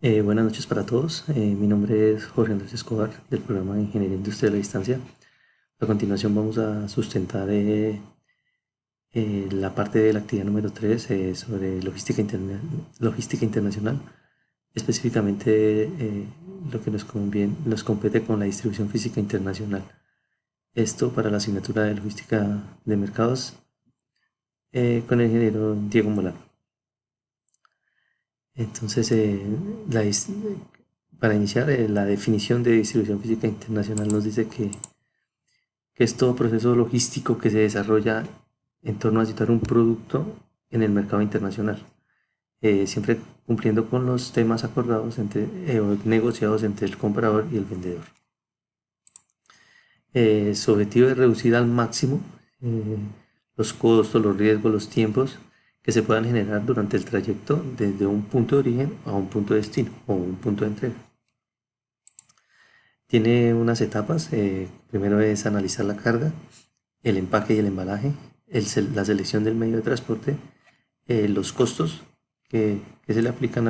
Buenas noches para todos. Mi nombre es Jorge Andrés Escobar del programa de Ingeniería Industrial a Distancia. A continuación vamos a sustentar la parte de la actividad número 3 sobre logística internacional, específicamente lo que nos compete con la distribución física internacional. Esto para la asignatura de logística de mercados con el ingeniero Diego Molano. Entonces, para iniciar, la definición de distribución física internacional nos dice que es todo proceso logístico que se desarrolla en torno a situar un producto en el mercado internacional, siempre cumpliendo con los temas acordados o negociados entre el comprador y el vendedor. Su objetivo es reducir al máximo eh, los costos, los riesgos, los tiempos que se puedan generar durante el trayecto desde un punto de origen a un punto de destino o un punto de entrega. Tiene unas etapas. Primero es analizar la carga, el empaque y el embalaje, la selección del medio de transporte, los costos que se le aplican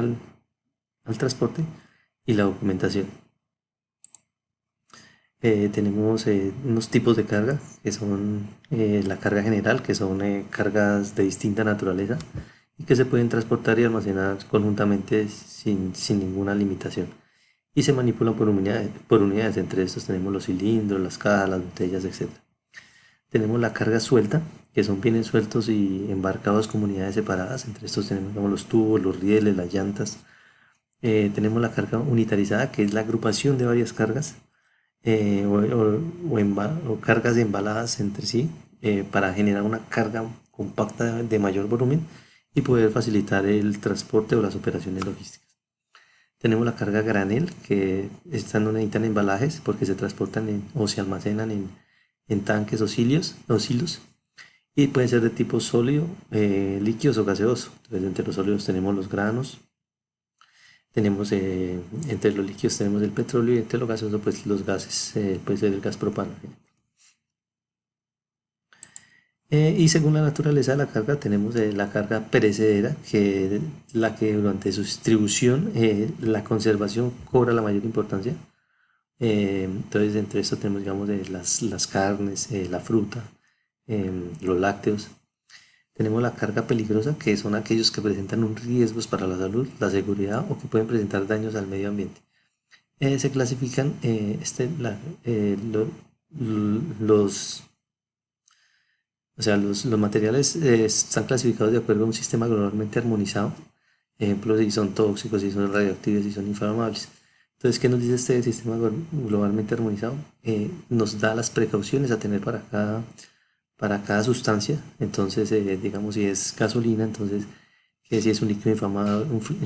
al transporte y la documentación. Tenemos unos tipos de carga que son la carga general, que son cargas de distinta naturaleza y que se pueden transportar y almacenar conjuntamente sin ninguna limitación. Y se manipulan por unidades. Entre estos tenemos los cilindros, las cajas, las botellas, etc. Tenemos la carga suelta, que son bienes sueltos y embarcados como unidades separadas. Entre estos tenemos, digamos, los tubos, los rieles, las llantas. Tenemos la carga unitarizada, que es la agrupación de varias cargas o cargas embaladas entre sí para generar una carga compacta de mayor volumen y poder facilitar el transporte o las operaciones logísticas. Tenemos la carga granel, que estas no necesitan embalajes porque se transportan o se almacenan en tanques o silos y pueden ser de tipo sólido, líquidos o gaseoso. Entonces, entre los sólidos tenemos los granos, tenemos entre los líquidos tenemos el petróleo y entre los gaseosos pues los gases, puede ser el gas propano. Y según la naturaleza de la carga, tenemos la carga perecedera, que es la que durante su distribución, la conservación cobra la mayor importancia. Entonces, entre esto tenemos, digamos, las carnes, la fruta, los lácteos. Tenemos la carga peligrosa, que son aquellos que presentan un riesgos para la salud, la seguridad o que pueden presentar daños al medio ambiente. Se clasifican los, o sea, los materiales están clasificados de acuerdo a un sistema globalmente armonizado. Ejemplo, si son tóxicos, si son radioactivos, si son inflamables. Entonces, ¿qué nos dice este sistema globalmente armonizado? Nos da las precauciones a tener para cada sustancia. Entonces, digamos, si es gasolina, entonces, que si es un líquido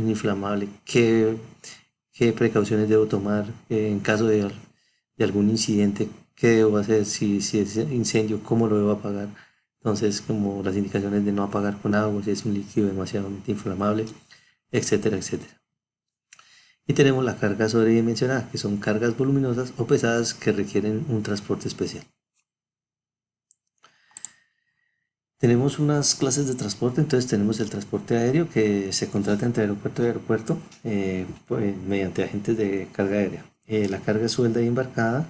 inflamable, qué precauciones debo tomar en caso de algún incidente, qué debo hacer si es incendio, cómo lo debo apagar. Entonces, como las indicaciones de no apagar con agua, si es un líquido demasiado inflamable, etcétera, etcétera. Y tenemos la carga sobredimensionada, que son cargas voluminosas o pesadas que requieren un transporte especial. Tenemos unas clases de transporte. Entonces tenemos el transporte aéreo, que se contrata entre aeropuerto y aeropuerto pues, mediante agentes de carga aérea. La carga suelta y embarcada,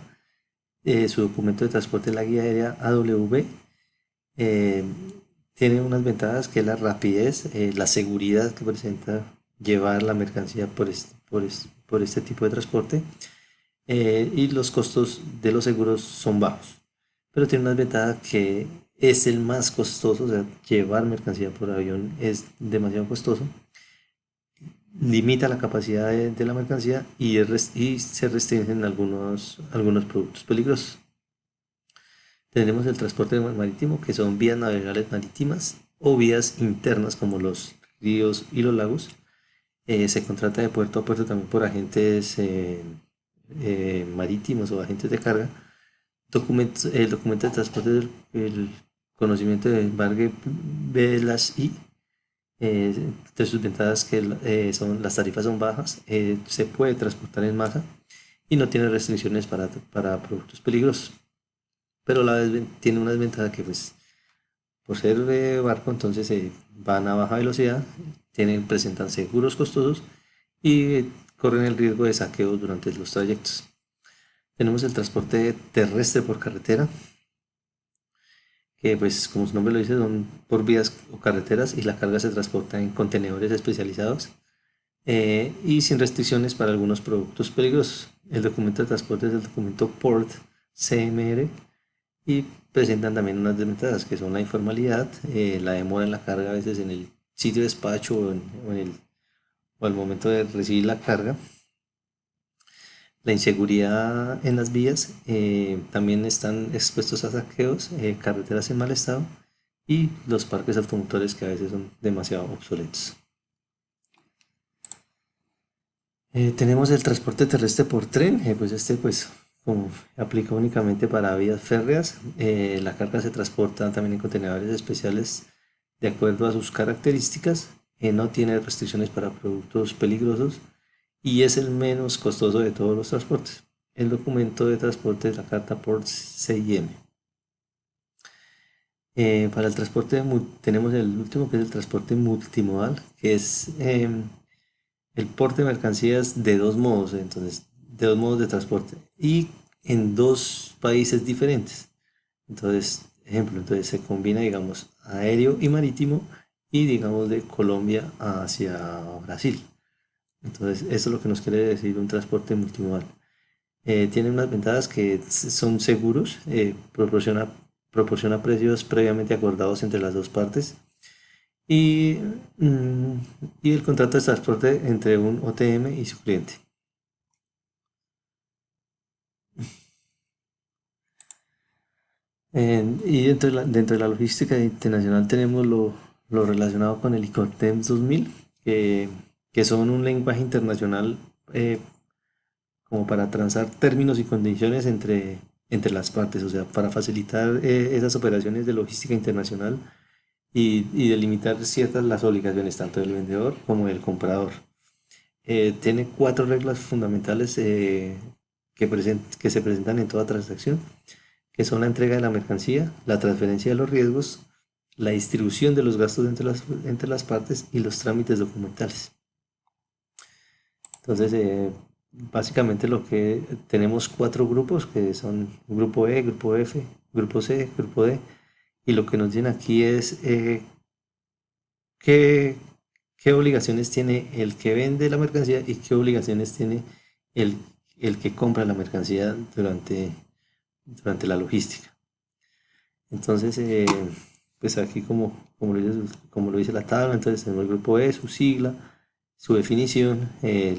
su documento de transporte en la guía aérea AWB, eh, tiene unas ventajas, que es la rapidez, la seguridad que presenta llevar la mercancía por este tipo de transporte, y los costos de los seguros son bajos. Pero tiene unas ventajas, que es el más costoso. O sea, llevar mercancía por avión es demasiado costoso, limita la capacidad de la mercancía y se restringen algunos productos peligrosos. Tenemos el transporte marítimo, que son vías navegables marítimas o vías internas como los ríos y los lagos. Se contrata de puerto a puerto también por agentes marítimos o agentes de carga. El documento de transporte el conocimiento de embarque velas y de sus ventajas, que las tarifas son bajas, se puede transportar en masa y no tiene restricciones para productos peligrosos. Pero a la vez tiene una desventaja, que pues por ser barco entonces van a baja velocidad, presentan seguros costosos y corren el riesgo de saqueos durante los trayectos. Tenemos el transporte terrestre por carretera, que pues como su nombre lo dice son por vías o carreteras y la carga se transporta en contenedores especializados y sin restricciones para algunos productos peligrosos. El documento de transporte es el documento PORT CMR y presentan también unas desventajas que son la informalidad, la demora en la carga a veces en el sitio de despacho o al momento de recibir la carga, la inseguridad en las vías, también están expuestos a saqueos, carreteras en mal estado y los parques automotores que a veces son demasiado obsoletos. Tenemos el transporte terrestre por tren, pues este pues como aplica únicamente para vías férreas, la carga se transporta también en contenedores especiales de acuerdo a sus características, no tiene restricciones para productos peligrosos y es el menos costoso de todos los transportes. El documento de transporte es la carta por CIM. Para el transporte tenemos el último que es el transporte multimodal, que es el porte de mercancías de dos modos, entonces, de dos modos de transporte y en dos países diferentes. Entonces, ejemplo, entonces se combina, digamos, aéreo y marítimo y digamos de Colombia hacia Brasil. Entonces, eso es lo que nos quiere decir un transporte multimodal. Tiene unas ventajas que son seguros, proporciona precios previamente acordados entre las dos partes y, mm, y el contrato de transporte entre un OTM y su cliente. Y dentro de la logística internacional tenemos lo relacionado con el ICOTEMS 2000, que son un lenguaje internacional eh, como para transar términos y condiciones entre las partes, o sea, para facilitar esas operaciones de logística internacional y delimitar ciertas las obligaciones tanto del vendedor como del comprador. Tiene cuatro reglas fundamentales que se presentan en toda transacción, que son la entrega de la mercancía, la transferencia de los riesgos, la distribución de los gastos entre las partes y los trámites documentales. Entonces, básicamente lo que tenemos cuatro grupos que son grupo E, grupo F, grupo C, grupo D, y lo que nos dicen aquí es qué, qué obligaciones tiene el que vende la mercancía y qué obligaciones tiene el, el que compra la mercancía durante la logística. Entonces, pues aquí como lo dice la tabla, entonces tenemos el grupo E, su sigla, su definición,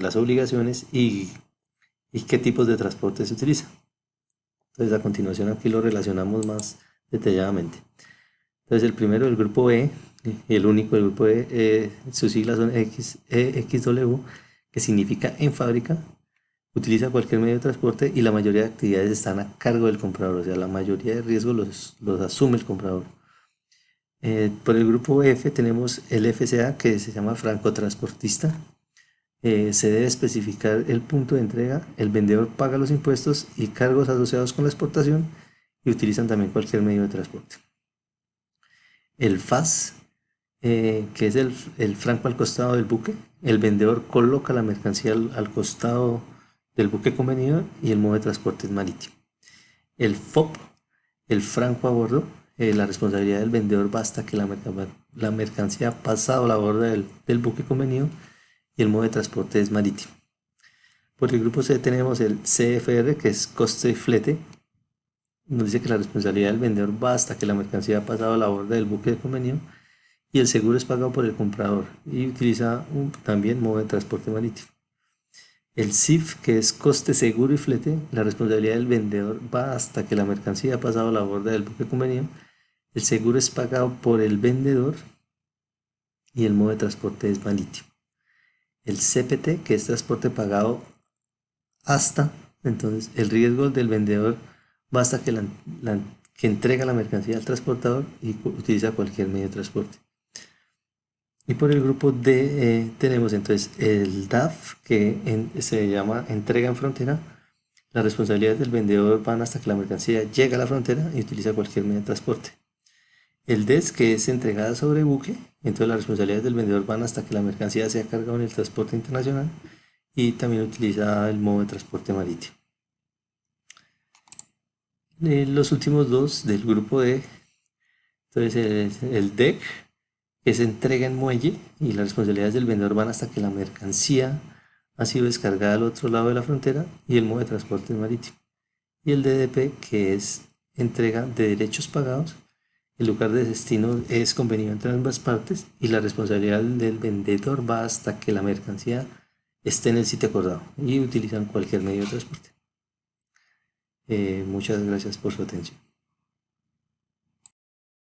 las obligaciones y qué tipos de transporte se utiliza. Entonces a continuación aquí lo relacionamos más detalladamente. Entonces el primero, el grupo E, el único del grupo E, sus siglas son XW, que significa en fábrica, utiliza cualquier medio de transporte y la mayoría de actividades están a cargo del comprador, o sea, la mayoría de riesgos los asume el comprador. Por el grupo F tenemos el FCA, que se llama francotransportista. Se debe especificar el punto de entrega, el vendedor paga los impuestos y cargos asociados con la exportación y utilizan también cualquier medio de transporte. El FAS, que es el franco al costado del buque, el vendedor coloca la mercancía al costado del buque convenido y el modo de transporte es marítimo. El FOB, el franco a bordo, la responsabilidad del vendedor basta que la mercancía ha pasado la borda del buque convenido y el modo de transporte es marítimo. Por el grupo C tenemos el CFR, que es coste y flete. Nos dice que la responsabilidad del vendedor basta que la mercancía ha pasado la borda del buque de convenio y el seguro es pagado por el comprador y utiliza también modo de transporte marítimo. El CIF, que es coste, seguro y flete, la responsabilidad del vendedor va hasta que la mercancía ha pasado la borda del buque convenio. El seguro es pagado por el vendedor y el modo de transporte es marítimo. El CPT, que es transporte pagado hasta, entonces el riesgo del vendedor basta que entrega la mercancía al transportador y utiliza cualquier medio de transporte. Y por el grupo D tenemos entonces el DAF, que se llama entrega en frontera. Las responsabilidades del vendedor van hasta que la mercancía llega a la frontera y utiliza cualquier medio de transporte. El DES, que es entregada sobre buque, entonces las responsabilidades del vendedor van hasta que la mercancía sea cargada en el transporte internacional y también utiliza el modo de transporte marítimo. Los últimos dos del grupo D, entonces el deck, que se entrega en muelle y las responsabilidades del vendedor van hasta que la mercancía ha sido descargada al otro lado de la frontera, y el modo de transporte marítimo. Y el DDP, que es entrega de derechos pagados. El lugar de destino es convenido entre ambas partes y la responsabilidad del vendedor va hasta que la mercancía esté en el sitio acordado y utilizan cualquier medio de transporte. Muchas gracias por su atención.